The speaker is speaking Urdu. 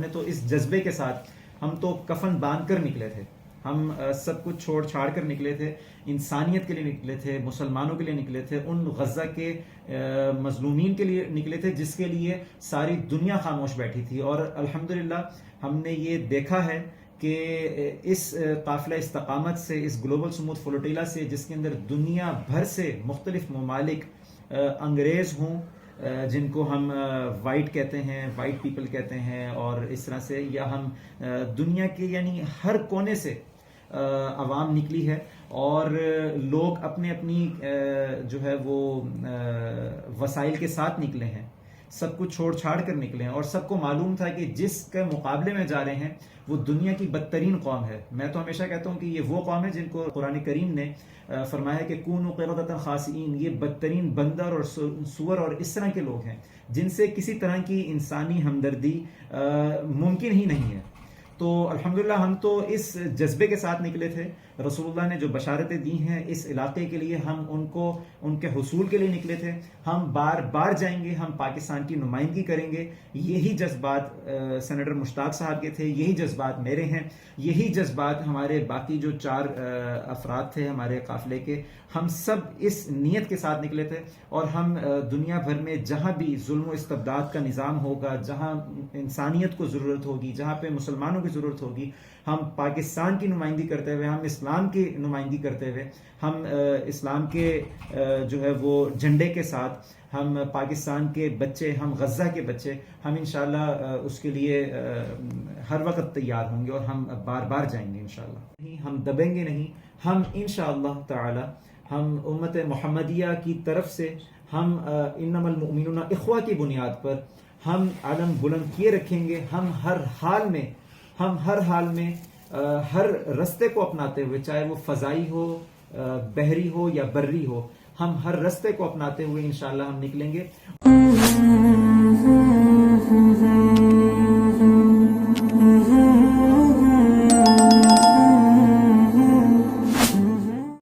نے تو اس جذبے کے ساتھ ہم تو کفن باندھ کر نکلے تھے، ہم سب کچھ چھوڑ چھاڑ کر نکلے تھے، انسانیت کے لیے نکلے تھے، مسلمانوں کے لیے نکلے تھے، ان غزہ کے مظلومین کے لیے نکلے تھے جس کے لیے ساری دنیا خاموش بیٹھی تھی. اور الحمدللہ ہم نے یہ دیکھا ہے کہ اس قافلہ استقامت سے، اس گلوبل سموتھ فلوٹیلا سے، جس کے اندر دنیا بھر سے مختلف ممالک انگریز ہوں جن کو ہم وائٹ کہتے ہیں، وائٹ پیپل کہتے ہیں، اور اس طرح سے، یا ہم دنیا کے یعنی ہر کونے سے عوام نکلی ہے، اور لوگ اپنے اپنی جو ہے وہ وسائل کے ساتھ نکلے ہیں، سب کچھ چھوڑ چھاڑ کر نکلے ہیں، اور سب کو معلوم تھا کہ جس کے مقابلے میں جا رہے ہیں وہ دنیا کی بدترین قوم ہے. میں تو ہمیشہ کہتا ہوں کہ یہ وہ قوم ہے جن کو قرآن کریم نے فرمایا کہ کونوا قردۃ خاسئین، یہ بدترین بندر اور سور اور اس طرح کے لوگ ہیں جن سے کسی طرح کی انسانی ہمدردی ممکن ہی نہیں ہے. تو الحمدللہ ہم تو اس جذبے کے ساتھ نکلے تھے. رسول اللہ نے جو بشارتیں دی ہیں اس علاقے کے لیے، ہم ان کے حصول کے لیے نکلے تھے. ہم بار بار جائیں گے، ہم پاکستان کی نمائندگی کریں گے. یہی جذبات سینیٹر مشتاق صاحب کے تھے، یہی جذبات میرے ہیں، یہی جذبات ہمارے باقی جو 4 افراد تھے ہمارے قافلے کے. ہم سب اس نیت کے ساتھ نکلے تھے، اور ہم دنیا بھر میں جہاں بھی ظلم و استبداد کا نظام ہوگا، جہاں انسانیت کو ضرورت ہوگی، جہاں پہ مسلمانوں کی ضرورت ہوگی، ہم پاکستان کی نمائندگی کرتے ہوئے، ہم اسلام کی نمائندگی کرتے ہوئے، ہم اسلام کے جو ہے وہ جھنڈے کے ساتھ، ہم پاکستان کے بچے، ہم غزہ کے بچے، ہم انشاءاللہ اس کے لیے ہر وقت تیار ہوں گے، اور ہم بار بار جائیں گے انشاءاللہ. ہم دبیں گے نہیں. ہم انشاءاللہ تعالی ہم امت محمدیہ کی طرف سے، ہم انما المؤمنون اخوہ کی بنیاد پر ہم علم بلند کیے رکھیں گے. ہم ہر حال میں ہر رستے کو اپناتے ہوئے، چاہے وہ فضائی ہو، بحری ہو یا بری ہو، ہم ہر رستے کو اپناتے ہوئے انشاءاللہ ہم نکلیں گے.